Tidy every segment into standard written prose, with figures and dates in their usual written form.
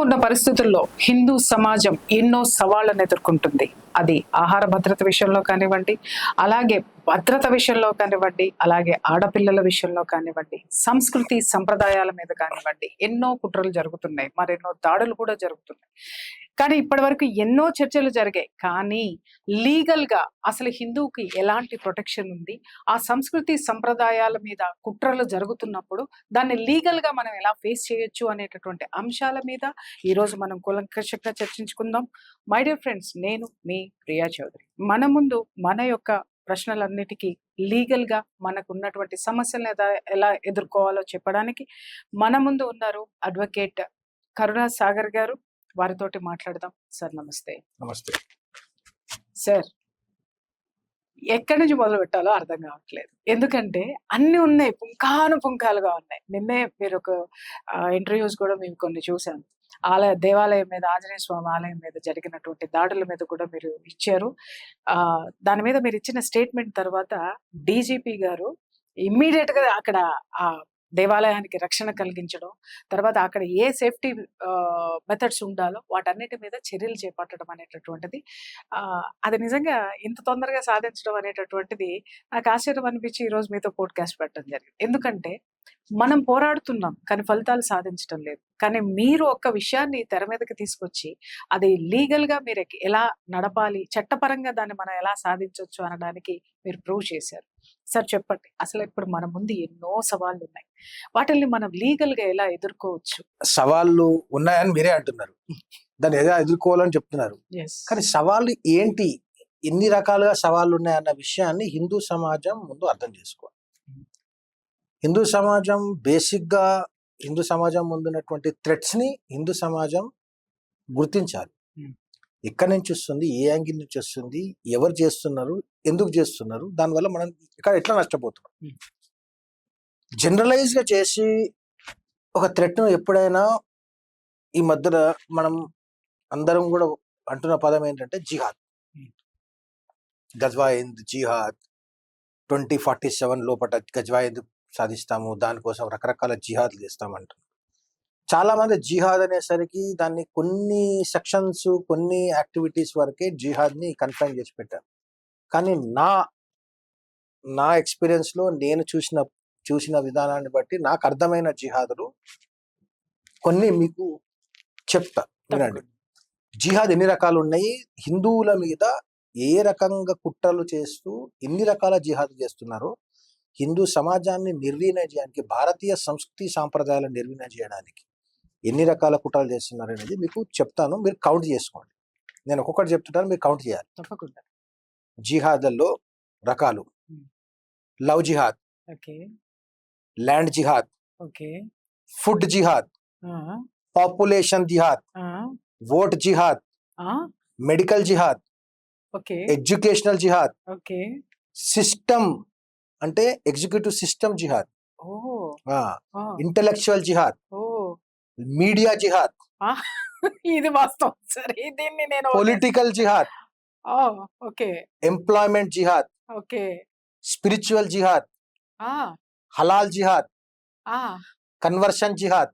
ఉన్న పరిస్థితుల్లో హిందూ సమాజం ఎన్నో సవాళ్లను ఎదుర్కొంటుంది. అది ఆహార భద్రత విషయంలో కానివ్వండి, అలాగే భద్రత విషయంలో కానివ్వండి, అలాగే ఆడపిల్లల విషయంలో కానివ్వండి, సంస్కృతి సంప్రదాయాల మీద కానివ్వండి, ఎన్నో కుట్రలు జరుగుతున్నాయి, మరెన్నో దాడులు కూడా జరుగుతున్నాయి. కానీ ఇప్పటివరకు ఎన్నో చర్చలు జరిగాయి. కానీ లీగల్‌గా అసలు హిందువుకి ఎలాంటి ప్రొటెక్షన్ ఉంది? ఆ సంస్కృతి సంప్రదాయాల మీద కుట్రలు జరుగుతున్నప్పుడు దాన్ని లీగల్‌గా మనం ఎలా ఫేస్ చేయొచ్చు అనేటటువంటి అంశాల మీద ఈరోజు మనం కూలంకషంగా చర్చించుకుందాం. మై డియర్ ఫ్రెండ్స్, నేను మీ ప్రియా చౌదరి. మన ముందు మన యొక్క ప్రశ్నలన్నిటికీ లీగల్‌గా మనకున్నటువంటి సమస్యలను ఎలా ఎదుర్కోవాలో చెప్పడానికి మన ముందు ఉన్నారు అడ్వకేట్ కరుణా సాగర్ గారు. వారితోటి మాట్లాడదాం. సార్ నమస్తే. నమస్తే సార్, ఎక్కడి నుంచి మొదలు పెట్టాలో అర్థం కావట్లేదు. ఎందుకంటే అన్ని ఉన్నాయి, పుంఖాలుగా ఉన్నాయి. నిన్నే మీరు ఒక ఇంటర్వ్యూస్ కూడా మేము కొన్ని చూసాను. దేవాలయం మీద, ఆంజనేయ స్వామి ఆలయం మీద జరిగినటువంటి దాడుల మీద కూడా మీరు ఇచ్చారు. దాని మీద మీరు ఇచ్చిన స్టేట్మెంట్ తర్వాత డీజీపీ గారు ఇమ్మీడియట్ గా అక్కడ ఆ దేవాలయానికి రక్షణ కలిగించడం, తర్వాత అక్కడ ఏ సేఫ్టీ మెథడ్స్ ఉండాలో వాటన్నిటి మీద చర్యలు చేపట్టడం అనేటటువంటిది, అది నిజంగా ఇంత తొందరగా సాధించడం అనేటటువంటిది నాకు ఆశ్చర్యం అనిపించి ఈరోజు మీతో పోడ్కాస్ట్ పెట్టడం జరిగింది. ఎందుకంటే మనం పోరాడుతున్నాం కానీ ఫలితాలు సాధించడం లేదు. కానీ మీరు ఒక్క విషయాన్ని తెర మీదకి తీసుకొచ్చి అది లీగల్ గా మీరు ఎలా నడపాలి, చట్టపరంగా దాన్ని మనం ఎలా సాధించవచ్చు అనడానికి మీరు ప్రూవ్ చేశారు. సార్ చెప్పండి, అసలు ఇప్పుడు మన ముందు ఎన్నో సవాళ్ళు ఉన్నాయి, వాటిల్ని మనం లీగల్ గా ఎలా ఎదుర్కోవచ్చు? సవాళ్ళు ఉన్నాయని మీరే అంటున్నారు, దాన్ని ఎలా ఎదుర్కోవాలని చెప్తున్నారు. కానీ సవాళ్ళు ఏంటి, ఎన్ని రకాలుగా సవాళ్ళు ఉన్నాయన్న విషయాన్ని హిందూ సమాజం ముందు అర్థం చేసుకోవాలి. హిందూ సమాజం బేసిక్గా హిందూ సమాజం ముందున్నటువంటి థ్రెట్స్ ని హిందూ సమాజం గుర్తించాలి. ఎక్కడి నుంచి వస్తుంది, ఏ యాంగిల్ నుంచి వస్తుంది, ఎవరు చేస్తున్నారు, ఎందుకు చేస్తున్నారు, దానివల్ల మనం ఇక్కడ ఎట్లా నష్టపోతున్నాం. జనరలైజ్ గా చేసి ఒక థ్రెట్ ఎప్పుడైనా ఈ మధ్యన మనం అందరం కూడా అంటున్న పదం ఏంటంటే జిహాద్. గజ్వా హింద్ జిహాద్ 2047 లోపల గజ్వా హింద్ సాధిస్తాము, దానికోసం రకరకాల జిహాద్లు చేస్తామంటారు. చాలా మంది జిహాద్ అనేసరికి దాన్ని కొన్ని సెక్షన్స్, కొన్ని యాక్టివిటీస్ వరకే జిహాద్ ని కన్ఫైన్ చేసి పెట్టారు. కానీ నా ఎక్స్పీరియన్స్ లో నేను చూసిన విధానాన్ని బట్టి నాకు అర్థమైన జిహాదులు కొన్ని మీకు చెప్తా వినండి. జిహాద్ ఎన్ని రకాలు ఉన్నాయి, హిందువుల మీద ఏ రకంగా కుట్రలు చేస్తూ ఎన్ని రకాల జిహాద్ చేస్తున్నారో, హిందూ సమాజాన్ని నిర్వీర్యం చేయడానికి, భారతీయ సంస్కృతి సాంప్రదాయాలను నిర్వీర్యం చేయడానికి ఎన్ని రకాల కుట్రలు చేస్తున్నారు అనేది మీకు చెప్తాను. మీరు కౌంట్ చేసుకోండి. నేను ఒక్కొక్కటి చెప్తుంటాను, మీరు కౌంట్ చేయాలి. తప్పకుండా. జిహాద్లలో రకాలు: లవ్ జిహాద్, ల్యాండ్ జిహాద్, ఫుడ్ జిహాద్, పాపులేషన్ జిహాద్, ఓట్ జిహాద్, మెడికల్ జిహాద్, ఎడ్యుకేషనల్ జిహాద్, సిస్టమ్ అంటే ఎగ్జిక్యూటివ్ సిస్టమ్ జిహాద్, ఇంటెలెక్చువల్ జిహాద్, మీడియా జిహాద్, ఇది వాస్తవం సరే, దీన్ని నేను పొలిటికల్ జిహాద్, ఎంప్లాయ్మెంట్ జిహాద్, స్పిరిచువల్ జిహాద్, హలాల్ జిహాద్, కన్వర్షన్ జిహాద్,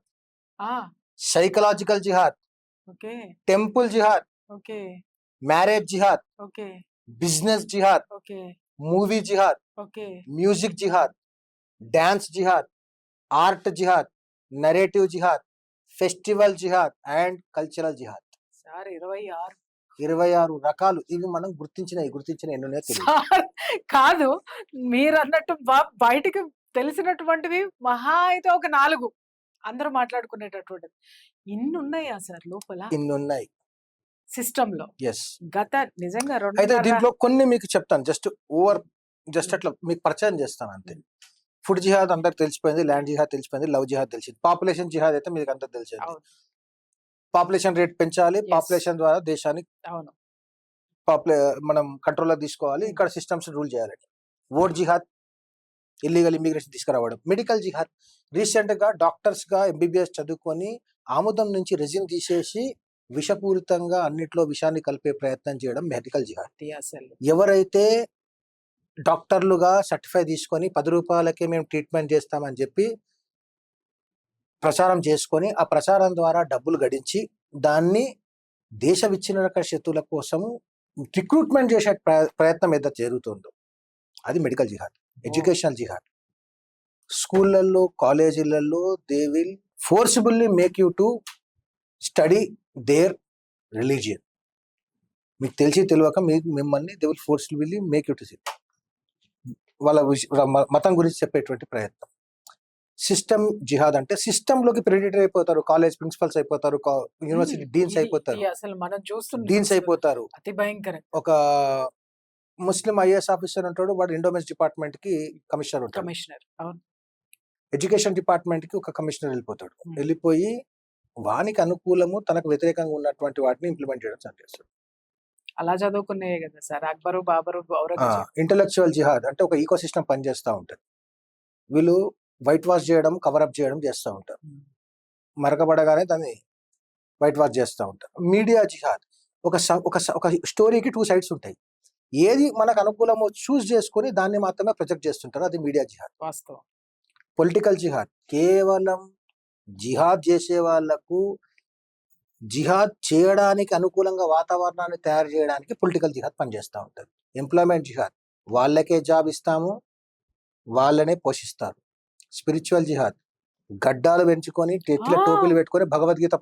సైకలాజికల్ జిహాద్, టెంపుల్ జిహాద్, మ్యారేజ్ జిహాద్, బిజినెస్ జిహాద్, మూవీ జిహాద్, మ్యూజిక్ జిహాద్, డాన్స్ జిహాద్, ఆర్ట్ జిహాద్, నరేటివ్ జిహాద్, ఫెస్టివల్ జిహాద్ అండ్ కల్చరల్ జిహాద్. 26 రకాలు. ఇవి మనం గుర్తించిన ఎన్నో కాదు, మీరు అన్నట్టు బయటికి తెలిసినటువంటివి మహా అయితే ఒక 4 అందరూ మాట్లాడుకునేటటువంటిది. ఇన్ని ఉన్నాయా సార్ లోపల? ఇన్ని ఉన్నాయి సిస్టమ్ లో. గత నిజంగా అయితే దీంట్లో కొన్ని మీకు చెప్తాను, జస్ట్ అట్లా మీకు పరిచయం చేస్తాను అంతే. ఫుడ్ జిహాద్ అందరికి తెలిసిపోయింది, ల్యాండ్ జిహాద్ తెలిసిపోయింది, లవ్ జిహాద్ తెలిసింది. పాపులేషన్ జిహాద్ అయితే మీకు అంతా తెలిసింది. పాపులేషన్ రేట్ పెంచాలి, పాపులేషన్ ద్వారా దేశాన్ని మనం కంట్రోల్లో తీసుకోవాలి, ఇక్కడ సిస్టమ్స్ రూల్ చేయాలి. ఓట్ జిహాద్, ఇల్లీగల్ ఇమిగ్రేషన్ తీసుకురావడం. మెడికల్ జిహాద్, రీసెంట్ గా డాక్టర్స్ గా ఎంబీబీఎస్ చదువుకొని ఆముదం నుంచి రెజిన్ తీసేసి విషపూరితంగా అన్నిట్లో విషాన్ని కలిపే ప్రయత్నం చేయడం మెడికల్ జిహాద్. ఎవరైతే డాక్టర్లుగా సర్టిఫై తీసుకొని 10 రూపాయలకే మేము ట్రీట్మెంట్ చేస్తామని చెప్పి ప్రచారం చేసుకొని ఆ ప్రచారం ద్వారా డబ్బులు గడించి దాన్ని దేశ విచ్ఛిన్నక శక్తుల కోసము రిక్రూట్మెంట్ చేసే ప్రయత్నం ఏదైతే జరుగుతుందో అది మెడికల్ జిహాద్, ఎడ్యుకేషనల్ జిహాద్. స్కూళ్ళల్లో, కాలేజీలలో they will forcibly make you to study their religion. మీకు తెలిసి తెలియక మిమ్మల్ని they will forcibly make you to see వాళ్ళ మతం గురించి చెప్పేటువంటి ప్రయత్నం. సిస్టమ్ జిహాద్ అంటే సిస్టంలోకి ప్రెడిటర్ అయిపోతారు, కాలేజ్ ప్రిన్సిపల్స్ అయిపోతారు, యూనివర్సిటీ డీన్స్ అయిపోతారు, అసలు మనం చూస్తున్నాం డీన్స్ అయిపోతారు. అతి భయంకరం. ఒక ముస్లిం ఐఏఎస్ ఆఫీసర్ ఉంటాడు, వాడు ఎండోమెంట్స్ డిపార్ట్మెంట్ కి కమిషనర్ ఉంటాడు. కమిషనర్, అవును. ఎడ్యుకేషన్ డిపార్ట్మెంట్ కి ఒక కమిషనర్ వెళ్ళిపోతాడు. వెళ్ళిపోయి వానికి అనుకూలము తనకు వ్యతిరేకంగా ఉన్నటువంటి వాటిని ఇంప్లిమెంట్ చేయడం స్టార్ట్ చేస్తాడు. అలా చదువుకునే కదా సార్ అక్బరు, బాబరు, ఔరంగజేబు. ఇంటలెక్చువల్ జిహాద్ అంటే ఒక ఈకో సిస్టమ్ పనిచేస్తూ ఉంటుంది. వీళ్ళు వైట్ వాష్ చేయడం, కవరప్ చేయడం చేస్తూ ఉంటారు. మరకబడగానే దాన్ని వైట్ వాష్ చేస్తూ ఉంటారు. మీడియా జిహాద్ ఒక స్టోరీకి 2 సైడ్స్ ఉంటాయి. ఏది మనకు అనుకూలమో చూస్ చేసుకొని దాన్ని మాత్రమే ప్రొజెక్ట్ చేస్తుంటారు, అది మీడియా జిహాద్. వాస్తవం. పొలిటికల్ జిహాద్ కేవలం జిహాద్ చేసే వాళ్లకు జిహాద్ చేయడానికి అనుకూలంగా వాతావరణాన్ని తయారు చేయడానికి పొలిటికల్ జిహాద్ పనిచేస్తూ ఉంటుంది. ఎంప్లాయ్మెంట్ జిహాద్ వాళ్ళకే జాబ్ ఇస్తాము, వాళ్ళనే పోషిస్తారు. స్పిరిచువల్ జిహాద్ గడ్డాలు పెంచుకొని టోపీలు పెట్టుకొని భగవద్గీత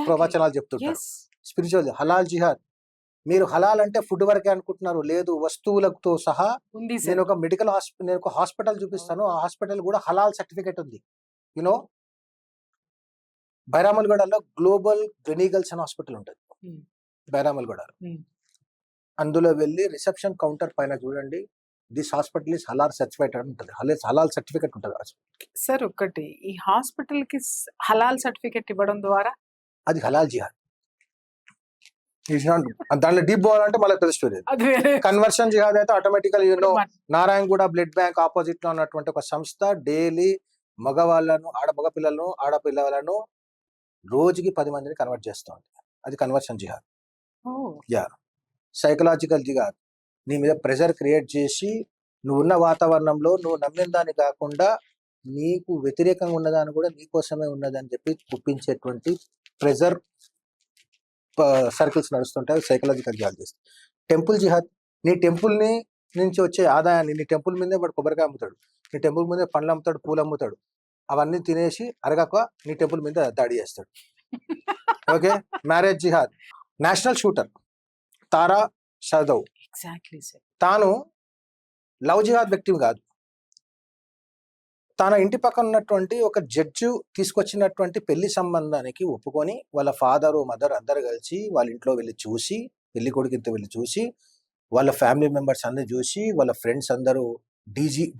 ప్రవచనాలు చెప్తుంటారు. స్పిరిచువల్ హలాల్ జిహాద్, మీరు హలాల్ అంటే ఫుడ్ వరకే అనుకుంటున్నారు, లేదు వస్తువులతో సహా. నేను ఒక మెడికల్ నేను ఒక హాస్పిటల్ చూపిస్తాను, ఆ హాస్పిటల్ కూడా హలాల్ సర్టిఫికేట్ ఉంది. యూనో బైరామల్గూడలో గ్లోబల్ గెనీగల్స్ అనే హాస్పిటల్ ఉంటుంది బైరామల్గూడలో. అందులో వెళ్ళి రిసెప్షన్ కౌంటర్ పైన చూడండి, this hospital is halal certified అని ఉంటుంది, హలాల్ సర్టిఫికేట్ ఉంటుంది. సార్ ఒకటి, ఈ హాస్పిటల్ కి హలాల్ సర్టిఫికేట్ ఇవ్వడం ద్వారా అది హలాల్ జిహాద్. దాంట్లో డీప్ పోవాలంటే మళ్ళీ పెద్ద స్టోరీ. కన్వర్షన్ జిహాద్ అయితే ఆటోమేటికల్ నారాయణగూడ బ్లడ్ బ్యాంక్ ఆపోజిట్ లో ఉన్నటువంటి ఒక సంస్థ డైలీ మగవాళ్ళను, మగపిల్లలను, ఆడపిల్లలను రోజుకి 10 మందిని కన్వర్ట్ చేస్తూ ఉంటుంది. అది కన్వర్షన్ జిహాద్. యా. సైకలాజికల్ జిహాద్, నీ మీద ప్రెషర్ క్రియేట్ చేసి నువ్వున్న వాతావరణంలో నువ్వు నమ్మిన దాన్ని కాకుండా నీకు వ్యతిరేకంగా ఉన్నదాన్ని కూడా నీకోసమే ఉన్నదని చెప్పి ఒప్పించేటువంటి ప్రెషర్ సర్కిల్స్ నడుస్తుంటాయి. సైకలాజికల్ జిహాద్ చేస్తుంది. టెంపుల్ జిహాద్, నీ టెంపుల్ నుంచి వచ్చే ఆదాయాన్ని, నీ టెంపుల్ మీదే వాడు కొబ్బరికాయ అమ్ముతాడు, నీ టెంపుల్ మీదే పండ్లు అమ్ముతాడు, పూలు అమ్ముతాడు, అవన్నీ తినేసి అరగక నీ టెంపుల్ మీద దాడి చేస్తాడు. ఓకే. మ్యారేజ్ జిహాద్, నేషనల్ షూటర్ తారా షాదవ్ తాను లవ్ జిహాద్ వ్యక్తి కాదు, తన ఇంటి పక్కన ఉన్నటువంటి ఒక జడ్జి తీసుకొచ్చినటువంటి పెళ్లి సంబంధానికి ఒప్పుకొని వాళ్ళ ఫాదరు, మదర్ అందరు కలిసి వాళ్ళ ఇంట్లో వెళ్ళి చూసి, పెళ్లి కొడుకుతో వెళ్ళి చూసి, వాళ్ళ ఫ్యామిలీ మెంబర్స్ అందరు చూసి, వాళ్ళ ఫ్రెండ్స్ అందరూ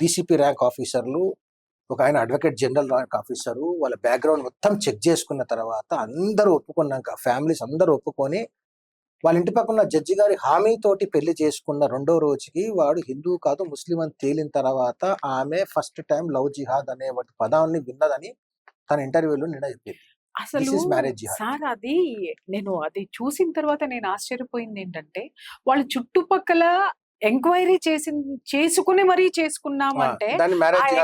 డీసీపీ ర్యాంక్ ఆఫీసర్లు, ఒక ఆయన అడ్వకేట్ జనరల్ ర్యాంక్ ఆఫీసరు, వాళ్ళ బ్యాక్గ్రౌండ్ మొత్తం చెక్ చేసుకున్న తర్వాత అందరూ ఒప్పుకున్నాక, ఫ్యామిలీస్ అందరూ ఒప్పుకొని వాళ్ళ ఇంటి పక్కన జడ్జి గారి హామీతోటి పెళ్లి చేసుకున్న 2వ రోజుకి వాడు హిందూ కాదు ముస్లిం అని తేలిన తర్వాత ఆమె ఫస్ట్ టైం లవ్ జిహాద్ అనే పదాన్ని విన్నదని తన ఇంటర్వ్యూలో నిన్న చెప్పింది. అసలు సార్ అది చూసిన తర్వాత నేను ఆశ్చర్యపోయింది ఏంటంటే, వాళ్ళు చుట్టుపక్కల ఎంక్వైరీ చేసుకుని మరీ చేసుకున్నామంటే,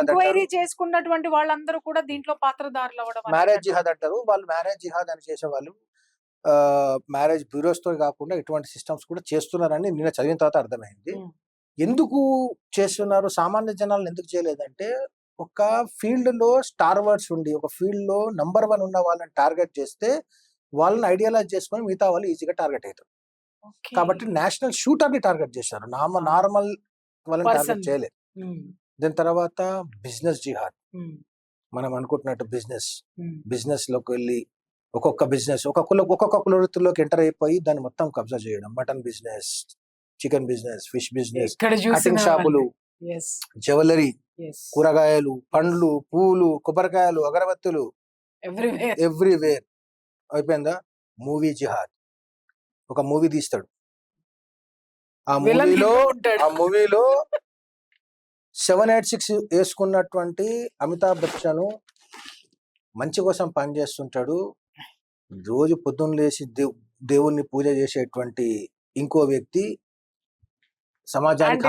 ఎంక్వైరీ చేసుకున్నటువంటి వాళ్ళందరూ కూడా దీంట్లో పాత్రదారులు అవ్వడం మ్యారేజ్ జిహాద్ అంటారు. వాళ్ళు మ్యారేజ్ జిహాద్ అని చేసేవాళ్ళు మ్యారేజ్ బ్యూరోస్ తో కాకుండా ఇటువంటి సిస్టమ్స్ కూడా చేస్తున్నారని నిన్న చదివిన తర్వాత అర్థమైంది. ఎందుకు చేస్తున్నారు, సామాన్య జనాలను ఎందుకు చేయలేదంటే, ఒక ఫీల్డ్ లో స్టార్ వర్డ్స్ ఉండి ఒక ఫీల్డ్ లో నంబర్ 1 ఉన్న వాళ్ళని టార్గెట్ చేస్తే వాళ్ళని ఐడియలైజ్ చేసుకొని మిగతా వాళ్ళు ఈజీగా టార్గెట్ అవుతారు. కాబట్టి నేషనల్ షూటర్ ని టార్గెట్ చేశారు, నార్మల్ వాళ్ళని టార్గెట్ చేయలేదు. దాని తర్వాత బిజినెస్ జిహాద్, మనం అనుకుంటున్నట్టు బిజినెస్ లోకి వెళ్ళి ఒక్కొక్క బిజినెస్ ఒక్కొక్క కులవృత్తిలోకి ఎంటర్ అయిపోయి దాన్ని మొత్తం కబ్జా చేయడం. Mutton business, chicken business, fish business, cutting షాపులు, జ్యువెలరీ, కూరగాయలు, పండ్లు, పూలు, కొబ్బరికాయలు, అగరబత్తులు ఎవ్రీవేర్ అయిపోయిందా. మూవీ జిహాద్, ఒక మూవీ తీస్తాడు, ఆ మూవీలో 786 వేసుకున్నటువంటి అమితాబ్ బచ్చన్ మంచి కోసం పనిచేస్తుంటాడు. రోజు పొద్దున్న లేచి దేవుణ్ణి పూజ చేసేటువంటి ఇంకో వ్యక్తి సమాజానికి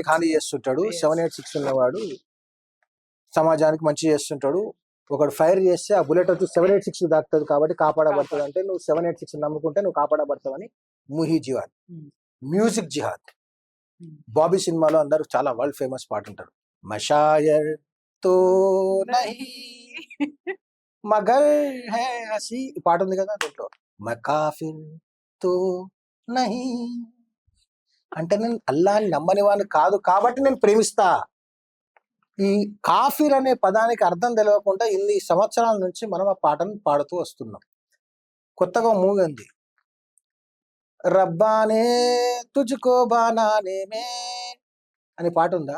హాని చేస్తుంటాడు. 786 ఉన్నవాడు సమాజానికి మంచి చేస్తుంటాడు. ఒకడు ఫైర్ చేస్తే ఆ బుల్లెట్ వచ్చి 786 దాకుతుంది కాబట్టి కాపాడబడుతుంది అంటే నువ్వు 786 నమ్ముకుంటే నువ్వు కాపాడబడతావని ముహి జిహాద్. మ్యూజిక్ జిహాద్. బాబీ సినిమాలో అందరూ చాలా వరల్డ్ ఫేమస్ పాట ఉంటారు, మషాయర్ తో నహీ మగర్ హై హసీ, ఈ పాట ఉంది కదా దీంట్లో, మకాఫిర్ తో నహీ అంటే నేను అల్లాని నమ్మని వాడిని కాదు కాబట్టి నేను ప్రేమిస్తా. ఈ కాఫిర్ అనే పదానికి అర్థం తెలియకుండా ఇన్ని సంవత్సరాల నుంచి మనం ఆ పాటను పాడుతూ వస్తున్నాం. కొత్తగా మూవీ ఉంది, రబ్బానే తుజ్కో బానానే మే అనే పాట ఉందా?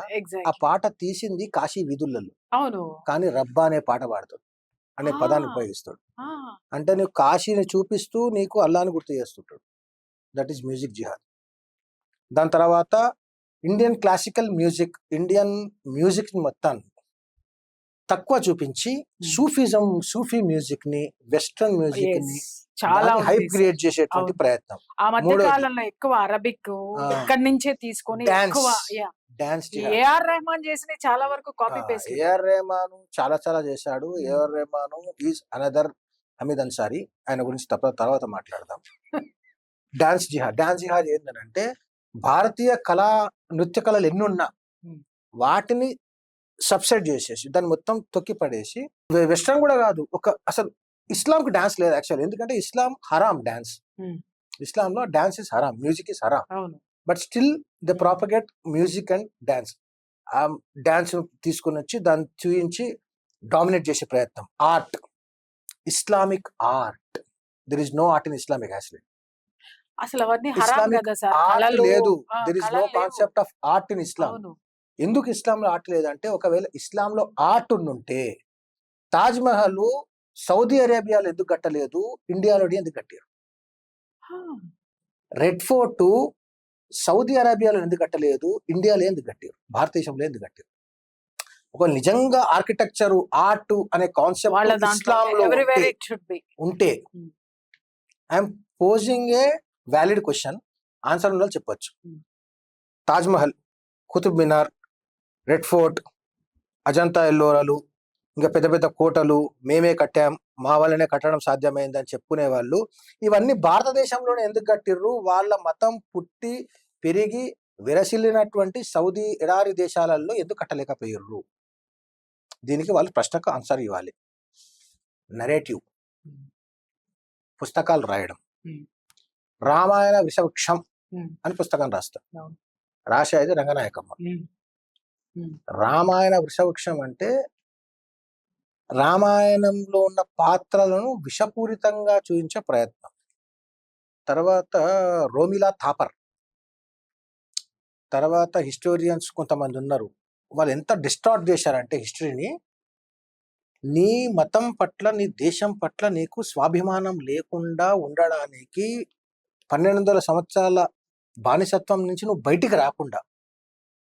ఆ పాట తీసింది కాశీ వీధులలో, అవును కానీ రబ్బా అనే పాట పాడుతాడు అనే పదాన్ని ఉపయోగిస్తాడు. ఆ, అంటే నువ్వు కాశీని చూపిస్తూ నీకు అల్లాని గుర్తు చేస్తుంటాడు. దట్ ఈస్ మ్యూజిక్ జిహాద్. దాని తర్వాత Indian classical music, Indian music మొత్తాన్ని తక్కువ చూపించి సూఫీ మ్యూజిక్ ని, వెస్ట్రన్ మ్యూజిక్ ని చాలా హైప్ ఉంది క్రియేట్ సార్. చేసేటువంటి అవును. ప్రయత్నం. ఆ మధ్య మూడోది కాలంలో ఎక్కువ అరబిక్ ఇక్కడి నుంచే తీసుకొని డాన్స్, ఎక్కువ డాన్స్ ఏఆర్ రెహమాన్ చేసిన చాలా వరకు కాపీ పేస్ట్ ఏఆర్ రెహమాన్ చాలా చాలా చేశాడు. AR Rahman is another Hamid Ansari, ఆయన గురించి తర్వాత మాట్లాడదాం. డాన్స్ జిహాద్ ఏంటంటే భారతీయ కళా నృత్య కళలు ఎన్ని ఉన్నా వాటిని సబ్సైడ్ చేసేసి దాన్ని మొత్తం తొక్కి పడేసి, వెస్ట్రన్ కూడా కాదు, అసలు ఇస్లాంకి డాన్స్ లేదు యాక్చువల్. ఎందుకంటే ఇస్లాం హరాం డాన్స్, ఇస్లాంలో డాన్స్ ఇస్ హరాం, మ్యూజిక్ ఇస్ హరాం. But still the propagate music and dance. ఆ డాన్స్ తీసుకుని వచ్చి దాన్ని చూపించి డామినేట్ చేసే ప్రయత్నం. Art, Islamic art, there is no art in Islamic actually. అసలు అవన్నీ హరాం ఇస్లామిక్ కదా సార్, ఆర్ట్ కళలు, లేదు, ఆ, దెర్ ఇస్ నో కళలు లేవు. Concept of art in Islam. అవును. ఎందుకు ఇస్లాంలో ఆర్ట్ లేదంటే, ఒకవేళ ఇస్లాంలో ఆర్ట్ ఉంటే తాజ్ మహల్ సౌదీ అరేబియాలో ఎందుకు కట్టలేదు, ఇండియాలో ఎందుకు కట్టారు? ఆ, రెడ్ ఫోర్ట్ సౌదీ అరేబియాలో ఎందుకు కట్టలేదు, ఇండియాలో ఎందుకు కట్టారు, భారతదేశంలో ఎందుకు కట్టారు? ఒక నిజంగా ఆర్కిటెక్చర్ ఆర్ట్ అనే వాళ్ళ కాన్సెప్ట్ దాంట్లో ఇస్లాంలో everywhere it should be. ఉంటే, Hmm. I'm posing a valid question, answer ఉన్న వాళ్ళు చెప్పొచ్చు. తాజ్ మహల్, కుతుబ్ మినార్, రెడ్ ఫోర్ట్, అజంతా ఎల్లోరాలు, ఇంకా పెద్ద పెద్ద కోటలు మేమే కట్టాం, మా వల్లనే కట్టడం సాధ్యమైందని చెప్పుకునే వాళ్ళు ఇవన్నీ భారతదేశంలోనే ఎందుకు కట్టిర్రు? వాళ్ళ మతం పుట్టి పెరిగి విరసిల్లినటువంటి సౌదీ ఎడారి దేశాలలో ఎందుకు కట్టలేకపోయిర్రు? దీనికి వాళ్ళు ప్రశ్నకు ఆన్సర్ ఇవ్వాలి. నరేటివ్, పుస్తకాలు రాయడం. రామాయణ విషవృక్షం అని పుస్తకం రాస్తారు, రాసేది రంగనాయకమ్మ. రామాయణ వృషవృక్షం అంటే రామాయణంలో ఉన్న పాత్రలను విషపూరితంగా చూపించే ప్రయత్నం. తర్వాత రోమిలా థాపర్, తర్వాత హిస్టోరియన్స్ కొంతమంది ఉన్నారు, వాళ్ళు ఎంత డిస్టార్ట్ చేశారంటే హిస్టరీని, నీ మతం పట్ల, నీ దేశం పట్ల నీకు స్వాభిమానం లేకుండా ఉండడానికి 1200 సంవత్సరాల బానిసత్వం నుంచి నువ్వు బయటికి రాకుండా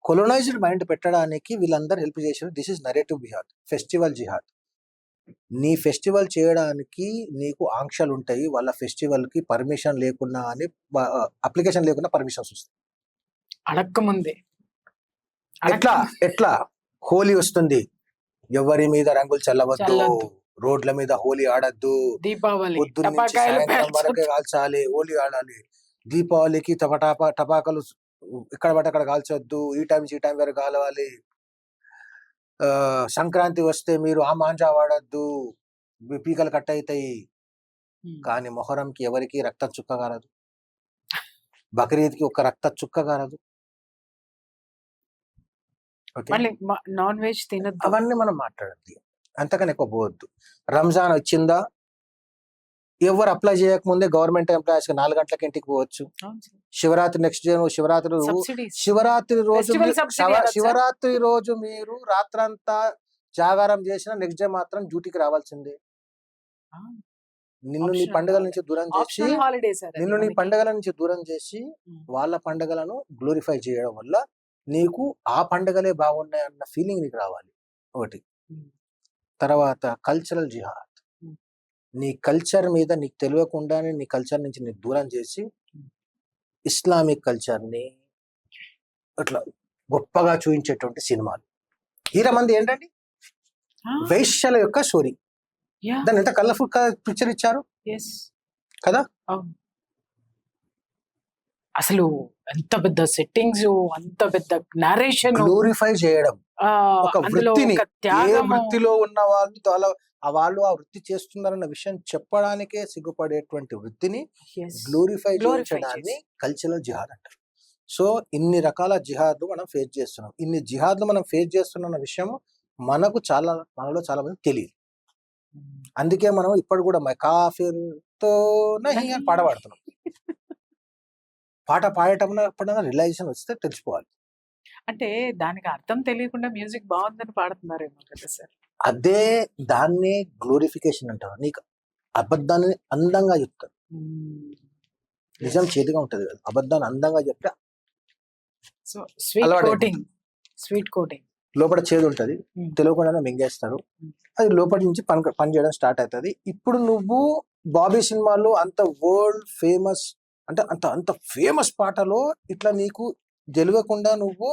కొలోనైజ్డ్ మైండ్ పెట్టడానికి వీళ్ళందరూ హెల్ప్ చేశారు. దిస్ ఇస్ నరేటివ్ జిహాద్. ఫెస్టివల్ జిహాద్, నీ ఫెస్టివల్ చేయడానికి నీకు ఆంక్షలు ఉంటాయి, వాళ్ళ ఫెస్టివల్ కి పర్మిషన్ లేకున్నా అని, అప్లికేషన్ లేకుండా పర్మిషన్స్ వస్తాయి. అడక్కముందే ఎట్లా హోలీ వస్తుంది, ఎవరి మీద రంగులు చల్లవద్దు, రోడ్ల మీద హోలీ ఆడద్దు, దీపావళి పొద్దున్న నుంచి సాయంత్రం వరకే కాల్చాలి, హోలీ ఆడాలి. దీపావళికి టపాకాలు ఇక్కడ పట్టి అక్కడ కాల్చొద్దు, ఈ టైం నుంచి ఈ టైం వరకు కాలవాలి. సంక్రాంతి వస్తే మీరు ఆ మాంజా వాడద్దు, పీకలు కట్ అవుతాయి. కానీ మొహరంకి ఎవరికి రక్త చుక్క కారదు, బక్రీద్కి ఒక రక్త చుక్క కారదు. నాన్ వెజ్ తినద్దు, అవన్నీ మనం మాట్లాడద్దు, అంతకని ఎక్కువ పోవద్దు. రంజాన్ వచ్చిందా, ఎవరు అప్లై చేయకముందే గవర్నమెంట్ ఎంప్లాయీస్ 4 గంటలకి ఇంటికి పోవచ్చు. శివరాత్రి నెక్స్ట్ డే, శివరాత్రి రోజు మీరు రాత్రంతా జాగారం చేసిన నెక్స్ట్ డే మాత్రం డ్యూటీకి రావాల్సిందే. నిన్ను నీ పండుగల నుంచి దూరం చేసి వాళ్ళ పండుగలను గ్లోరిఫై చేయడం వల్ల నీకు ఆ పండుగలే బాగున్నాయి అన్న ఫీలింగ్ నీకు రావాలి ఒకటి. తర్వాత కల్చరల్ జిహాద్, నీ కల్చర్ మీద నీకు తెలియకుండానే నీ కల్చర్ నుంచి నీకు దూరం చేసి ఇస్లామిక్ కల్చర్ని అట్లా గొప్పగా చూపించేటువంటి సినిమాలు. హీరో మంది ఏంటండి, వైశ్యల యొక్క స్టోరీ. యా దాన్ని ఎంత కలర్ఫుల్ పిక్చర్ ఇచ్చారు ఎస్ కదా. అవును. అసలు ఎంత పెద్ద సెట్టింగ్స్, అంత పెద్ద నరేషన్, గ్లోరిఫై చేయడం ఒక అందులో వృత్తిని, ఒక ఏ త్యాగము. వృత్తిలో ఉన్న వాళ్ళు ఆ వృత్తి చేస్తున్నారన్న విషయం చెప్పడానికే సిగ్గుపడేటువంటి వృత్తిని Yes. గ్లోరిఫై Glorify చేయించడాన్ని చేసి. కల్చరల్ జిహాద్ అంటారు. సో ఇన్ని రకాల జిహాద్లు మనం ఫేస్ చేస్తున్నాం. ఇన్ని జిహాద్లు మనం ఫేస్ చేస్తున్న విషయం మనలో చాలా మంది తెలియదు. అందుకే మనం ఇప్పుడు కూడా కాఫీర్తో నహీ అని పాట పాడుతున్నాం. పాట పాడేటప్పుడు రిలైజేషన్ వస్తే తెలిసిపోవాలి. అంటే దానికి అర్థం తెలియకుండా మ్యూజిక్ బాగుందని పాడుతున్నారేమో కదా సార్. అదే దాన్నే గ్లోరిఫికేషన్ అంటారు. నీకు అబద్ధాన్ని అందంగా చెప్తారు, నిజం చేతిగా ఉంటది కదా. అబద్ధాన్ని అందంగా చెప్తే సో స్వీట్ అలవాటు కోటింగ్, స్వీట్ కోటింగ్ లోపల చేదు ఉంటది, తెలియకుండానే మింగేస్తారు. అది లోపలి నుంచి పని చేయడం స్టార్ట్ అవుతుంది. ఇప్పుడు నువ్వు బాబీ సినిమాలో అంత వరల్డ్ ఫేమస్ అంటే అంత ఫేమస్ పాటలో ఇట్లా నీకు తెలియకుండా నువ్వు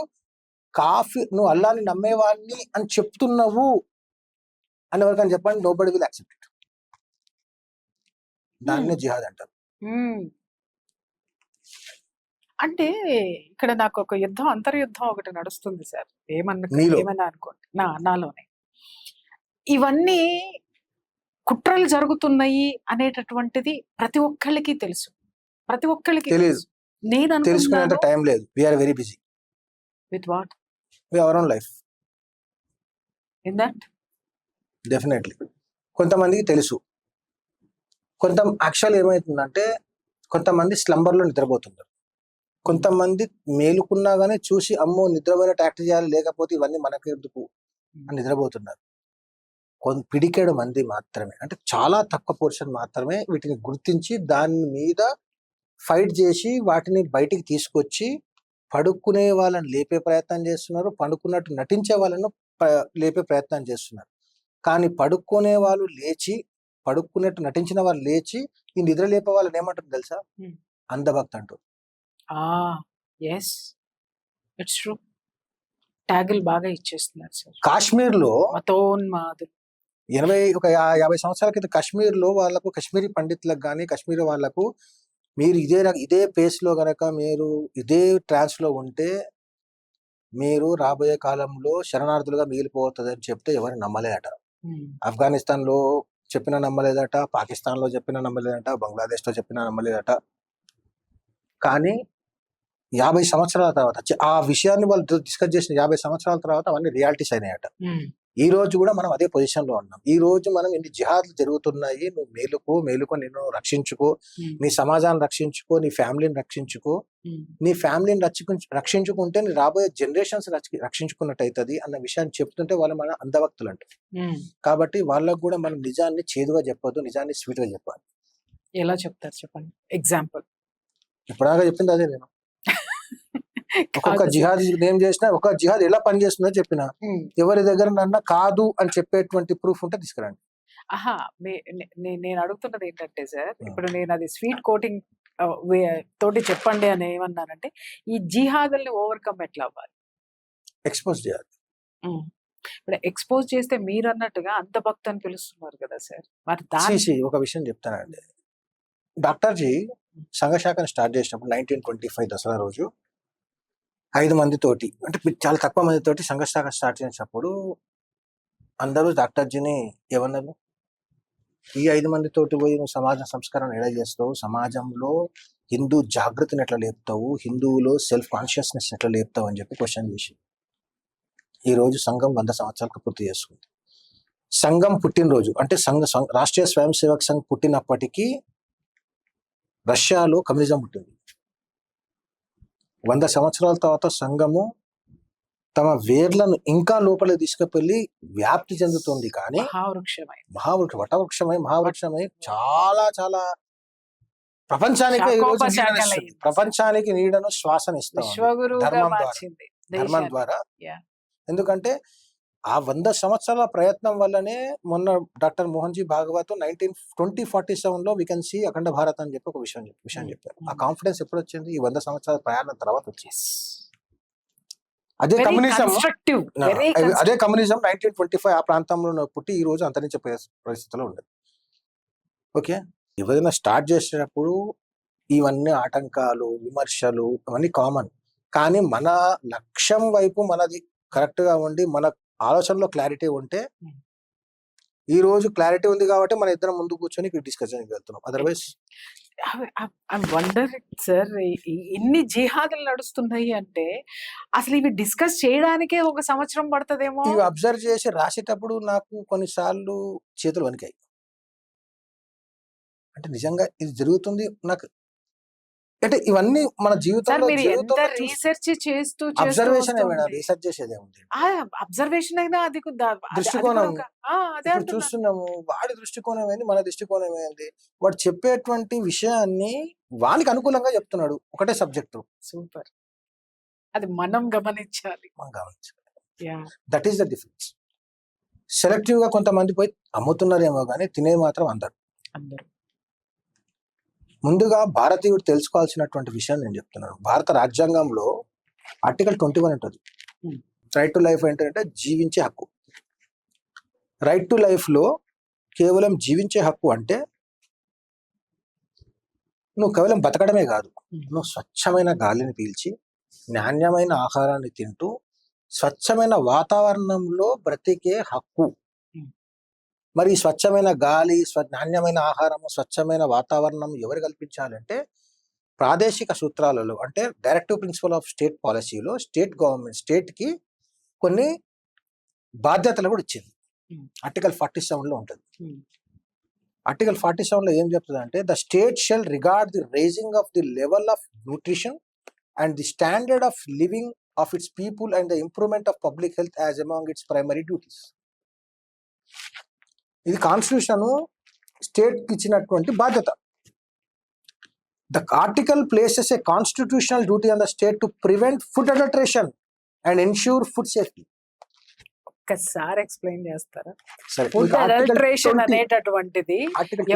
నువ్వు అల్లాని నమ్మేవాడిని అని చెప్తున్నావు అని ఎవరికైనా చెప్పండి, నోబడి విల్ యాక్సెప్ట్ ఇట్. దాన్నే జిహాద్ అంటారు. అంటే ఇక్కడ నాకు ఒక యుద్ధం, అంతర్యుద్ధం ఒకటి నడుస్తుంది సార్. నీలో? ఏమన్నా అనుకోండి, నాలోనే ఇవన్నీ కుట్రలు జరుగుతున్నాయి అనేటటువంటిది ప్రతి ఒక్కళ్ళకి తెలుసు, ప్రతి ఒక్కళ్ళకి తెలీదు. తెలుసు. నేను తెలుసుకునేంత అనుకుంటున్నాను టైం లేదు. We're very busy with what with our own life. In that definitely కొంతమందికి తెలుసు. యాక్చువల్ ఏమవుతుందంటే కొంతమంది స్లంబర్లో నిద్రపోతున్నారు, కొంతమంది మేలుకున్నా గానీ చూసి అమ్మో నిద్రపోయినట్టు యాక్ట్ చేయాలి, లేకపోతే ఇవన్నీ మనకెందుకు అని నిద్రపోతున్నారు. పిడికేడు మంది మాత్రమే, అంటే చాలా తక్కువ పోర్షన్ మాత్రమే వీటిని గుర్తించి దాని మీద ఫైట్ చేసి వాటిని బయటికి తీసుకొచ్చి పడుకునే వాళ్ళని లేపే ప్రయత్నం చేస్తున్నారు, పడుకున్నట్టు నటించే వాళ్ళను లేపే ప్రయత్నం చేస్తున్నారు. కానీ పడుకునే వాళ్ళు లేచి, పడుకున్నట్టు నటించిన వాళ్ళు లేచి ఈ నిద్ర లేపే వాళ్ళని ఏమంటారు తెలుసా? అంధభక్తి అంటారు. Yes it's true. ట్యాగులు బాగా ఇచ్చేస్తున్నారు సార్. కాశ్మీర్లో మతోన్మాదులు 50 సంవత్సరాల క్రితం కాశ్మీర్లో వాళ్ళకు, కాశ్మీరీ పండితులకు కానీ కాశ్మీరీ వాళ్ళకు మీరు ఇదే పేస్ లో గనక మీరు ఇదే ట్రాన్స్ లో ఉంటే మీరు రాబోయే కాలంలో శరణార్థులుగా మిగిలిపోతుంది అని చెప్తే ఎవరు నమ్మలేదట. ఆఫ్ఘనిస్తాన్ లో చెప్పినా నమ్మలేదట, పాకిస్తాన్ లో చెప్పినా నమ్మలేదట, బంగ్లాదేశ్ లో చెప్పినా నమ్మలేదట. కానీ 50 సంవత్సరాల తర్వాత ఆ విషయాన్ని వాళ్ళు డిస్కస్ చేసిన 50 సంవత్సరాల తర్వాత అవన్నీ రియాలిటీస్ అయినాయట. ఈ రోజు కూడా మనం అదే పొజిషన్ లో ఉన్నాం. ఈ రోజు మనం ఇన్ని జిహాద్లు జరుగుతున్నాయి. నువ్వు మేలుకో, నిన్ను రక్షించుకో, నీ సమాజాన్ని రక్షించుకో, నీ ఫ్యామిలీని రక్షించుకో. నీ ఫ్యామిలీని రక్షించుకుంటే నీ రాబోయే జనరేషన్స్ రక్షించుకున్నట్టు అవుతుంది అన్న విషయాన్ని చెప్తుంటే వాళ్ళు మన అంధభక్తులు అంటారు. కాబట్టి వాళ్ళకు కూడా మనం నిజాన్ని చేదుగా చెప్పొద్దు, నిజాన్ని స్వీట్ గా చెప్పాలి. ఎలా చెప్తారు చెప్పండి, ఎగ్జాంపుల్. ఇప్పటిదాకా చెప్పింది అదే. నేను ఒక్కొక్క జిహాద్ ఏం చేసినా ఒక జిహాద్ ఎలా పనిచేస్తుందో చెప్పిన, ఎవరి దగ్గర నన్న కాదు అని చెప్పేటువంటి ప్రూఫ్ ఉంటే తీసుకురండి. నేను అడుగుతున్నది ఏంటంటే సార్, ఇప్పుడు నేను అది స్వీట్ కోటింగ్ తోటి చెప్పండి అని ఏమన్నానంటే, ఈ జిహాదుల్ని ఓవర్కమ్ ఎట్లా అవ్వాలి? ఎక్స్పోజ్ చేయాలి. ఇప్పుడు ఎక్స్పోజ్ చేస్తే మీరు అన్నట్టుగా అంత భక్తి అని పిలుస్తున్నారు కదా సార్. ఒక విషయం చెప్తానండి. డాక్టర్ జీ సంఘశాఖను స్టార్ట్ చేసినప్పుడు 1925 దసరా రోజు 5 మందితోటి, అంటే చాలా తక్కువ మందితోటి సంఘశాఖ స్టార్ట్ చేసినప్పుడు అందరూ డాక్టర్జీని ఏమన్నారు? ఈ 5 మందితోటి పోయి నువ్వు సమాజ సంస్కరణ ఎలా చేస్తావు, సమాజంలో హిందూ జాగృతిని ఎట్లా లేపుతావు, హిందువులో సెల్ఫ్ కాన్షియస్నెస్ ఎట్లా లేపుతావు అని చెప్పి క్వశ్చన్ చేసి, ఈ రోజు సంఘం 100 సంవత్సరాలకు పూర్తి చేసుకుంది. సంఘం పుట్టినరోజు అంటే రాష్ట్రీయ స్వయం సేవక్ సంఘ్ పుట్టినప్పటికీ రష్యాలో కమ్యూనిజం పుట్టింది. 100 సంవత్సరాల తర్వాత సంఘము తమ వేర్లను ఇంకా లోపలికి తీసుకువెళ్ళి వ్యాప్తి చెందుతుంది. కానీ మహావృక్షమై చాలా చాలా ప్రపంచానికి నీడను శ్వాసనిస్తాం ధర్మం ద్వారా. ఎందుకంటే ఆ 100 సంవత్సరాల ప్రయత్నం వల్లనే మొన్న డాక్టర్ మోహన్జీ భాగవత్ 2047లో we can see Akhand Bharat అని చెప్పి ఒక విషయం చెప్పారు. ఆ కాన్ఫిడెన్స్ ఎప్పుడు వచ్చింది? ఈ 100 సంవత్సరాల ప్రయాణం తర్వాత వచ్చింది. అదే వెరీ కమ్యూనిజం కన్స్ట్రక్టివ్, వెరీ అదే కమ్యూనిజం 1925 ఆ ప్రాంతంలో పుట్టి ఈ రోజు అంతరించే పరిస్థితిలో ఉండదు. ఓకే, ఎవరైనా స్టార్ట్ చేసేటప్పుడు ఇవన్నీ ఆటంకాలు, విమర్శలు అవన్నీ కామన్. కానీ మన లక్ష్యం వైపు మనది కరెక్ట్ గా ఉండి మన ఆలోచనలో క్లారిటీ ఉంటే, ఈ రోజు క్లారిటీ ఉంది కాబట్టి మన ఇద్దరం ముందు కూర్చొని డిస్కషన్ వెళ్తున్నాం. అదర్వైజ్ వండర్ సార్, ఎన్ని జిహాదులు నడుస్తున్నాయి అంటే అసలు ఇవి డిస్కస్ చేయడానికే ఒక సంవత్సరం పడుతుందేమో. ఇవి అబ్జర్వ్ చేసి రాసేటప్పుడు నాకు కొన్నిసార్లు చేతులు వణికాయి. అంటే నిజంగా ఇది జరుగుతుంది నాకు, అంటే ఇవన్నీ మన సార్ జీవితంలో మీరు ఎంత రీసెర్చ్ చేస్తూ అబ్జర్వేషన్ ఏమైనా రీసెర్చ్ చేసేదే ఉంది. అబ్జర్వేషన్ అయినా అది దృష్టికోణం అదే ఇప్పుడు చూస్తున్నాము. వాడి దృష్టికోణం ఏంది, మన దృష్టికోణం ఏంది, వాడు చెప్పేటువంటి విషయాన్ని వానికి అనుకూలంగా చెప్తున్నాడు. ఒకటే సబ్జెక్టు. సూపర్, అది మనం గమనించాలి. మనం గమనించాలి. That is the difference. Selective గా కొంతమంది పోయి అమ్ముతున్నారేమో కానీ తినే మాత్రం అందరు. ముందుగా భారతీయుడు తెలుసుకోవాల్సినటువంటి విషయం నేను చెప్తున్నాను. భారత రాజ్యాంగంలో ఆర్టికల్ 21 ఉంటుంది. రైట్ టు లైఫ్ ఏంటంటే జీవించే హక్కు. రైట్ టు లైఫ్ లో కేవలం జీవించే హక్కు అంటే నువ్వు కేవలం బతకడమే కాదు, నువ్వు స్వచ్ఛమైన గాలిని పీల్చి నాణ్యమైన ఆహారాన్ని తింటూ స్వచ్ఛమైన వాతావరణంలో బ్రతికే హక్కు. మరి ఈ స్వచ్ఛమైన గాలి, నాణ్యమైన ఆహారము, స్వచ్ఛమైన వాతావరణం ఎవరు కల్పించాలంటే ప్రాదేశిక సూత్రాలలో, అంటే డైరెక్టివ్ ప్రిన్సిపల్ ఆఫ్ స్టేట్ పాలసీలో స్టేట్ గవర్నమెంట్ స్టేట్ కి కొన్ని బాధ్యతలు కూడా ఇచ్చింది. ఆర్టికల్ 47లో ఉంటుంది. ఆర్టికల్ 47లో ఏం చెప్తుంది అంటే, the state shall regard the raising of the level of nutrition and the standard of living of its people and the improvement of public health as among its primary duties. ఇది constitution state కి ఇచ్చినటువంటి బాధ్యత. The article places a constitutional duty on the state to prevent food adulteration and ensure food safety. ఒక్కసారి explain చేస్తారా? సరే, food adulteration అనేటటువంటిది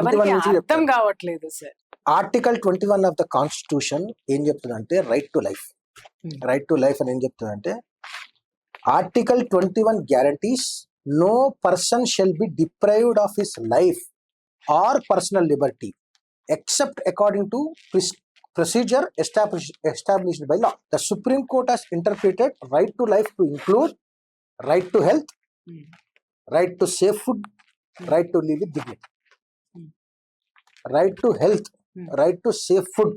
ఎవరికి అర్థం కావట్లేదు sir. Article 21 of the constitution ఏం చెప్తుందంటే right to life. Right to life అని ఏం చెప్తుందంటే, article 21 guarantees no person shall be deprived of his life or personal liberty except according to procedure established by law. The Supreme Court has interpreted right to life to include right to health, right to safe food, right to live with dignity. Right to health, right to safe food,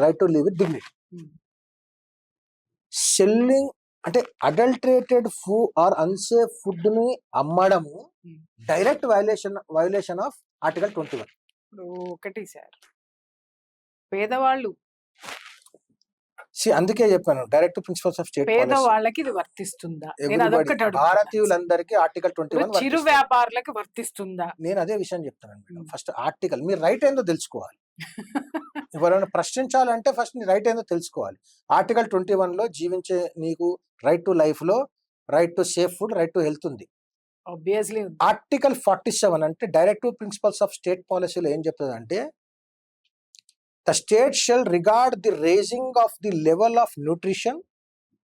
right to live with dignity. Selling అంటే adulterated food or unsafe food ని అమ్మడము direct violation of article 21. ఒకటి sir, పేదవాళ్ళు, అందుకే చెప్పాను direct principles of state పేదవాళ్ళకి ఇది వర్తిస్తుందా? భారతీయులందరికీ ఆర్టికల్ 21 చిరు వ్యాపారులకు వర్తిస్తుందా? నేను అదే విషయం చెప్తాను. ఫస్ట్ ఆర్టికల్ మీరు రైట్ ఏందో తెలుసుకోవాలి. ఎవరైనా ప్రశ్నించాలంటే ఫస్ట్ నీ రైట్ ఏందో తెలుసుకోవాలి. ఆర్టికల్ 21 లో జీవించే నీకు రైట్ టు లైఫ్ లో right to safe food, right to health ఉంది. ఆబ్వియస్లీ. ఆర్టికల్ 47 అంటే డైరెక్టివ్ ప్రిన్సిపల్స్ ఆఫ్ స్టేట్ పాలసీలో ఏం చెప్తుంది అంటే, the state shall regard the raising of the level of nutrition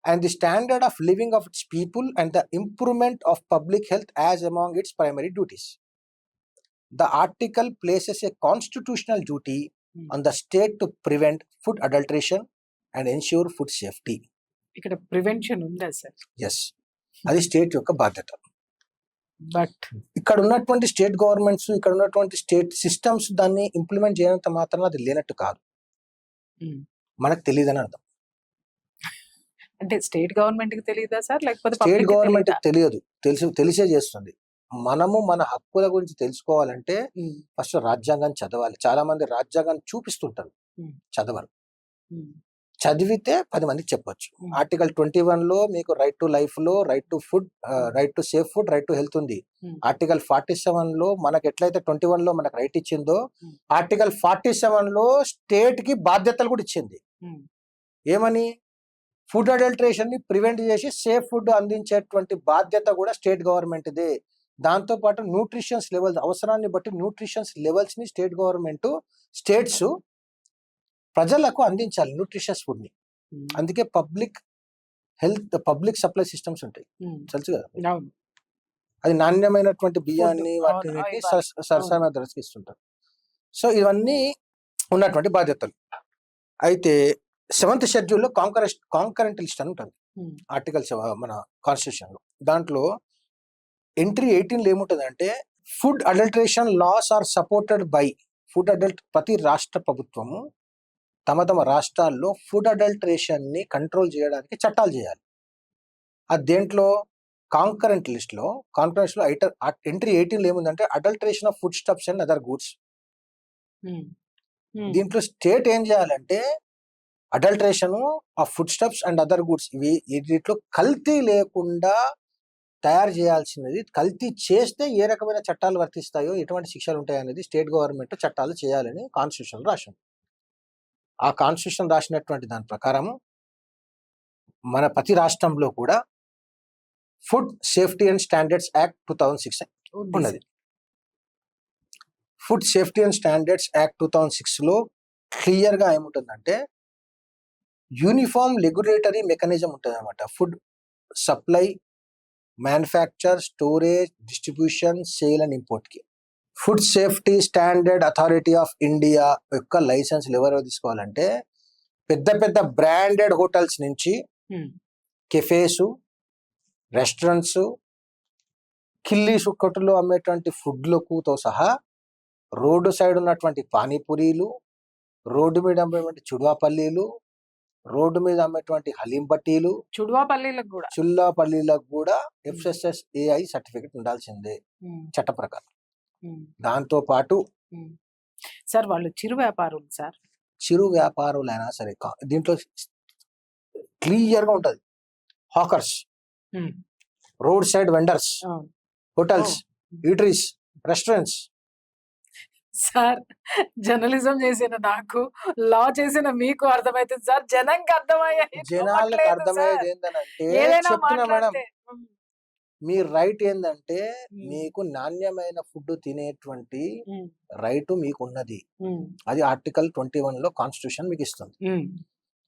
and the standard of living of its people and the improvement of public health as among its primary duties. The article places a constitutional duty on the state to prevent food adulteration and ensure food safety. ఇక్కడ prevention ఉందా sir? Yes, అది state యొక్క బాధ్యత. But ఇక్కడ ఉన్నటువంటి state governments, ఇక్కడ ఉన్నటువంటి state systems దాన్ని ఇంప్లిమెంట్ చేయనంత మాత్రం అది లేనట్టు కాదు. మనకు తెలియదని అర్థం. అంటే స్టేట్ గవర్నమెంట్ కి తెలియదా సార్, లేకపోతే స్టేట్ గవర్నమెంట్ తెలియదు, తెలిసే చేస్తుంది. మనము మన హక్కుల గురించి తెలుసుకోవాలంటే ఫస్ట్ రాజ్యాంగం చదవాలి. చాలా మంది రాజ్యాంగాన్ని చూపిస్తుంటారు, చదవరు. చదివితే 10 మందికి చెప్పొచ్చు. ఆర్టికల్ 21 లో మీకు రైట్ టు లైఫ్ లో right to food, right to safe food, right to health ఉంది. ఆర్టికల్ 47 లో మనకు ఎట్లయితే 21 లో మనకు రైట్ ఇచ్చిందో, ఆర్టికల్ 47 లో స్టేట్ కి బాధ్యతలు కూడా ఇచ్చింది. ఏమని? ఫుడ్ అడల్టరేషన్ ని ప్రివెంట్ చేసి సేఫ్ ఫుడ్ అందించేటువంటి బాధ్యత కూడా స్టేట్ గవర్నమెంట్ దే. దాంతో పాటు న్యూట్రిషన్స్ లెవెల్స్, అవసరాన్ని బట్టి న్యూట్రిషన్స్ లెవెల్స్ ని స్టేట్ గవర్నమెంట్, స్టేట్స్ ప్రజలకు అందించాలి న్యూట్రిషియస్ ఫుడ్ ని. అందుకే public health public supply systems ఉంటాయి, ఉమ్, తెలుసు కదా. అవును. అది నాణ్యమైనటువంటి బియ్యాన్ని అవును, వాటిని ఇవ్వాలి. సరసమైన ధరకి ఇస్తుంటారు. సో ఇవన్నీ ఉన్నటువంటి బాధ్యతలు. అయితే 7th షెడ్యూల్లో కాంకరెంట్ లిస్ట్ అని ఉంటుంది ఉమ్, ఆర్టికల్స్ మన కాన్స్టిట్యూషన్ లో. దాంట్లో ఎంట్రీ 18 ఏముంటుందంటే food adulteration laws are supported by ప్రతి రాష్ట్ర ప్రభుత్వము తమ రాష్ట్రాల్లో ఫుడ్ అడల్టరేషన్ ని కంట్రోల్ చేయడానికి చట్టాలు చేయాలి. అది దేంట్లో కాంకరెంట్ లిస్ట్ లో ఎంట్రీ 18 ఏముందంటే adulteration of food stuffs and other goods. Um, um, దీంట్లో స్టేట్ ఏం చేయాలంటే అడల్టరేషన్ of food stuffs and other గూడ్స్ వీటిలో కల్తీ లేకుండా తయారు చేయాల్సినది, కల్తీ చేస్తే ఏ రకమైన చట్టాలు వర్తిస్తాయో, ఎటువంటి శిక్షలు ఉంటాయో అనేది స్టేట్ గవర్నమెంట్ చట్టాలు చేయాలని కాన్స్టిట్యూషన్ రాసింది. ఆ కాన్స్టిట్యూషన్ రాసినటువంటి దాని ప్రకారం మన ప్రతి రాష్ట్రంలో కూడా food safety and standards act 2006 ఉంది ఉన్నది. Sir. Food safety and standards act 2006 లో క్లియర్ గా ఏముంటుందంటే యూనిఫామ్ రెగ్యులేటరీ మెకానిజం ఉంటుంది అనమాట. Food supply, manufacture, storage, distribution, sale and import కి food safety standard authority of India యొక్క లైసెన్స్ ఎవరెవరు తీసుకోవాలంటే పెద్ద పెద్ద బ్రాండెడ్ హోటల్స్ నుంచి ఉమ్, కెఫేస్, రెస్టారెంట్స్, కిల్లీ కొట్టులో అమ్మేటువంటి ఫుడ్లకుతో సహా రోడ్డు సైడ్ ఉన్నటువంటి పానీపూరీలు, రోడ్డు మీద అమ్మేటువంటి చుడువాపల్లీలు, రోడ్డు మీద అమ్మేటువంటి హలీం బట్టీలు, చుడువాపల్లీలకు కూడా. చుల్లాపల్లీలకు కూడా FSSAI సర్టిఫికెట్ ఉండాల్సిందే ఉమ్, చట్ట ప్రకారం. ఉమ్, దాంతో పాటు ఉమ్. సార్ వాళ్ళు చిరు వ్యాపారులు సార్. చిరు వ్యాపారులైనా సరే దీంట్లో క్లియర్ గా ఉంటది. హాకర్స్, ఉమ్, రోడ్ సైడ్ వెండర్స్, అవును. Hotels, eateries, restaurants. Sir journalism చేసిన నాకు, లా చేసిన మీకు అర్థమైతుంది సార్, జనంకి అర్థమయ్యాయి జనాలకు అర్థమయ్యేది ఏంటంటే ఏదైనా చెప్తున్నా మేడం, మాట్లాడితే. ఉమ్, మీ రైట్ ఏంటంటే ఉమ్, మీకు నాణ్యమైన ఫుడ్ తినేటువంటి ఉమ్, రైట్ మీకు ఉన్నది. ఉమ్, అది ఆర్టికల్ 21 లో కాన్స్టిట్యూషన్ మీకు ఇస్తుంది. ఉమ్,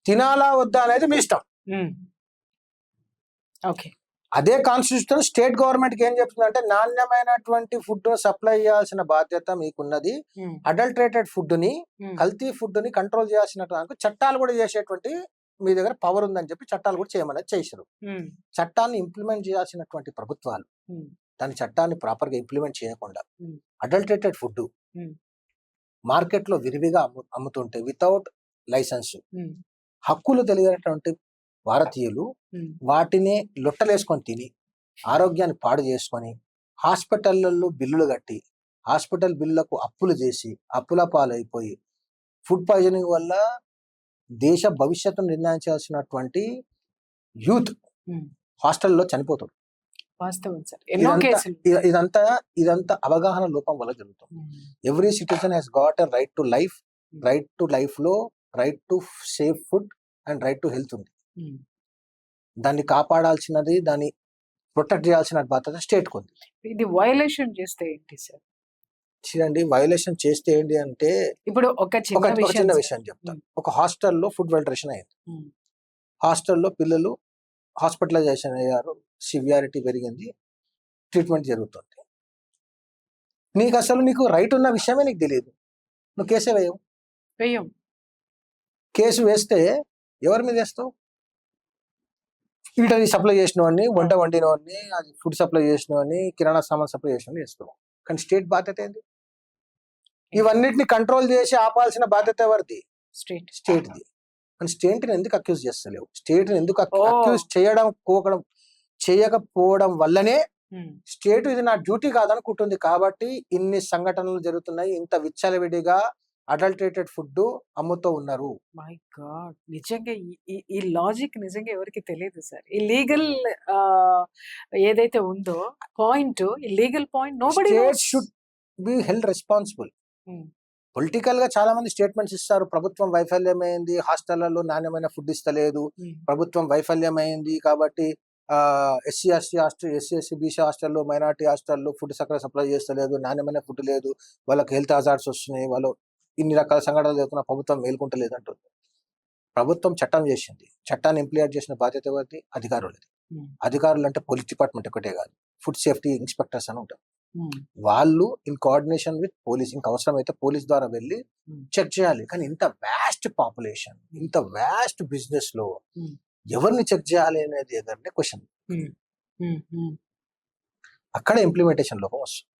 తినాలా వద్దా అనేది మీ ఇష్టం. ఉమ్. ఓకే. అదే కాన్స్టిట్యూషన్ స్టేట్ గవర్నమెంట్ కి ఏం చెప్తుందంటే నాణ్యమైనటువంటి ఫుడ్ సప్లై చేయాల్సిన బాధ్యత మీకున్నది. ఉమ్, అడల్టరేటెడ్ ఫుడ్ ని, ఉమ్, కల్తీ ఫుడ్ ని కంట్రోల్ చేయాల్సినటువంటి చట్టాలు కూడా చేసేటువంటి మీ దగ్గర పవర్ ఉందని చెప్పి చట్టాలు కూడా చేయమని చేశారు. ఉమ్, చట్టాన్ని ఇంప్లిమెంట్ చేయాల్సినటువంటి ప్రభుత్వాలు ఉమ్, దాని చట్టాన్ని ప్రాపర్ గా ఇంప్లిమెంట్ చేయకుండా ఉమ్, అడల్టరేటెడ్ ఫుడ్ ఉమ్, మార్కెట్ లో విరివిగా అమ్ముతుంటే వితౌట్ లైసెన్స్, ఉమ్, హక్కులు తెలియనటువంటి భారతీయులు ఉమ్, వాటిని లొట్టలేసుకొని తిని ఆరోగ్యాన్ని పాడు చేసుకొని హాస్పిటళ్లలో బిల్లులు కట్టి హాస్పిటల్ బిల్లులకు అప్పులు చేసి అప్పుల పాలైపోయి ఫుడ్ పాయిజనింగ్ వల్ల దేశ భవిష్యత్తును నిర్ణయించాల్సినటువంటి యూత్ ఉమ్. హాస్టల్లో చనిపోతారు. వాస్తవం సార్, ఎన్నో కేసులు. ఇదంతా అవగాహన లోపం వల్ల జరుగుతుంది. Um, every citizen has got a right to life. Right to life లో right to safe food and right to health ఉంది. ఉమ్. దాన్ని కాపాడాల్సినది, దాన్ని ప్రొటెక్ట్ చేయాల్సిన బాధ్యత స్టేట్ కు ఉంది. ఇది వయలేషన్ చేస్తే ఏంటి సార్? చూడండి, వైలేషన్ చేస్తే ఏంటి అంటే ఇప్పుడు ఒక ఒక చిన్న ఒక చిన్న విషయం విషయం చెప్తాను. ఒక హాస్టల్లో ఫుడ్ వెల్టరేషన్ అయింది. ఉమ్, హాస్టల్లో పిల్లలు హాస్పిటలైజేషన్ అయ్యారు, సివియారిటీ పెరిగింది, ట్రీట్మెంట్ జరుగుతుంది. నీకు రైట్ ఉన్న విషయమే నీకు తెలియదు, నువ్వు కేసే వేయవు. వెయ్యం. కేసు వేస్తే ఎవరి మీద వేస్తావు? వీటిని సప్లై చేసిన వాడిని, వంట వండిన వాడిని, అది ఫుడ్ సప్లై చేసిన వాడిని, కిరాణా సామాన్ సప్లై చేసిన వాడిని వేస్తావు. కానీ స్టేట్ బాధ్యత ఏంది? ఇవన్నిటిని కంట్రోల్ చేసి ఆపాల్సిన బాధ్యత ఎవరిది? స్టేట్ది. కానీ స్టేట్ని ఎందుకు అక్యూజ్ చేస్తలేవు? స్టేట్ని ఎందుకు అక్యూజ్ చేయకపోవడం వల్లనే స్టేట్ ఇది నా డ్యూటీ కాదనుకుంటుంది. కాబట్టి ఇన్ని సంఘటనలు జరుగుతున్నాయి, ఇంత విచ్చలవిడిగా అడల్టరేటెడ్ ఫుడ్ అమ్ముతూ ఉన్నారు. మై గాడ్, నిజంగా ఈ లాజిక్ నిజంగా ఎవరికి తెలియదు సార్. ఈ లీగల్ ఏదైతే ఉందో పాయింట్, ఈ legal point nobody state should be held responsible. Political గా చాలా మంది స్టేట్మెంట్స్ ఇస్తారు, ప్రభుత్వం వైఫల్యమైంది, హాస్టళ్లలో నాణ్యమైన ఫుడ్ ఇస్తలేదు, ప్రభుత్వం వైఫల్యమైంది కాబట్టి ఎస్సీ ఎస్సీ బీసీ హాస్టల్లో, మైనార్టీ హాస్టల్లో ఫుడ్ సప్లై చేస్తలేదు, నాణ్యమైన ఫుడ్ లేదు, వాళ్ళకి హెల్త్ హజార్డ్స్ వస్తున్నాయి, వాళ్ళు ఇన్ని రకాల సంఘటనలు జరుగుతున్న ప్రభుత్వం మేల్కొంటలేదు అంటుంది. ప్రభుత్వం చట్టం చేసింది. చట్టాన్ని ఇంప్లిమెంట్ చేసిన బాధ్యత ఎవరిది? అధికారులది. ఉమ్, అధికారులు అంటే పోలీస్ డిపార్ట్మెంట్ ఒకటే కాదు, ఫుడ్ సేఫ్టీ ఇన్స్పెక్టర్స్ అని ఉంటారు. ఉమ్, వాళ్ళు ఇన్ కోఆర్డినేషన్ విత్ పోలీస్, ఇంకా అవసరమైతే పోలీస్ ద్వారా వెళ్ళి Hmm. చెక్ చేయాలి. కానీ ఇంత వ్యాస్ట్ పాపులేషన్, ఇంత వ్యాస్ట్ బిజినెస్ లో Hmm. ఎవరిని చెక్ చేయాలి అనేది ఏదంటే క్వశ్చన్. ఉమ్, ఉమ్, ఉమ్. అక్కడ ఇంప్లిమెంటేషన్ లోపం వస్తుంది.